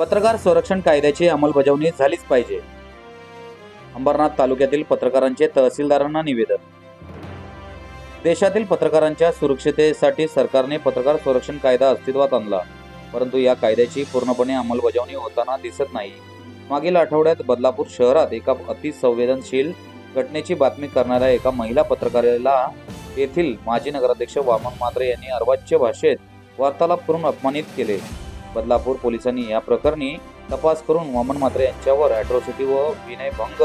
पत्रकार संरक्षण कायद्याची अंमलबजावणी झालीच पाहिजे. अंबरनाथ तालुक्यातील पत्रकारांचे तहसीलदारांना निवेदन. देशातील पत्रकारांच्या सुरक्षिततेसाठी सरकारने पत्रकार संरक्षण कायदा अस्तित्वात आणला, परंतु या कायद्याची पूर्णपणे अंमलबजावणी होताना दिसत नाही. मागील आठवड्यात बदलापूर शहरात एका अतिसंवेदनशील घटनेची बातमी करणाऱ्या एका महिला पत्रकाराला येथील माजी नगराध्यक्ष वामन म्हात्रे यांनी अर्वाच्य भाषेत वार्तालाप करून अपमानित केले. बदलापूर पोलिसांनी या प्रकरणी तपास करून वामन म्हात्रे यांच्यावर अॅट्रॉसिटी व विनयभंग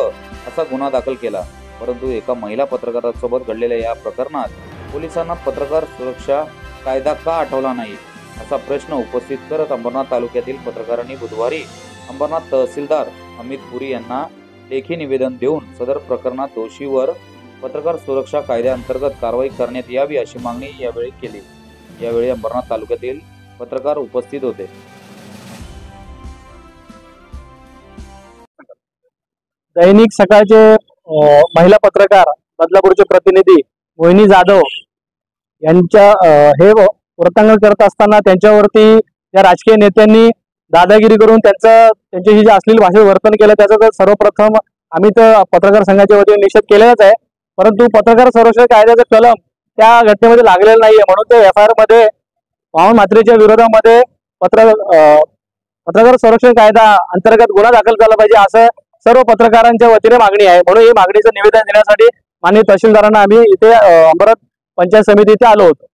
असा गुन्हा दाखल केला. परंतु एका महिला पत्रकारासोबत घडलेल्या या प्रकरणात पोलिसांना पत्रकार सुरक्षा कायदा का आठवला नाही असा प्रश्न उपस्थित करत अंबरनाथ तालुक्यातील पत्रकारांनी बुधवारी अंबरनाथ तहसीलदार अमित पुरी यांना लेखी निवेदन देऊन सदर प्रकरणात दोषीवर पत्रकार सुरक्षा कायद्याअंतर्गत कारवाई करण्यात यावी अशी मागणी यावेळी केली. यावेळी अंबरनाथ तालुक्यातील पत्रकार उपस्थित होते. दैनिक सकाळचे महिला पत्रकार बदलापूरचे प्रतिनिधी मोहिनी जाधव यांच्या हे वृत्तांकन करत असताना त्यांच्यावरती या राजकीय नेत्यांनी दादागिरी करून त्यांची ही जी अश्लील भाषेत वर्तन केलं त्याचा तर सर्वप्रथम आम्ही तर पत्रकार संघाच्या वतीने निषेध केलेलाच आहे. परंतु पत्रकार संरक्षण कायद्याचं कलम त्या घटनेमध्ये लागलेलं नाहीये, म्हणून ते FIR मध्ये वामन म्हात्रेच्या विरोधामध्ये पत्रकार संरक्षण कायदा अंतर्गत गुन्हा दाखल झाला पाहिजे असं सर्व पत्रकारांच्या वतीने मागणी आहे. म्हणून ही मागणीचं निवेदन देण्यासाठी माननीय तहसीलदारांना आम्ही इथे अंबरनाथ पंचायत समिती इथे आलो होतो.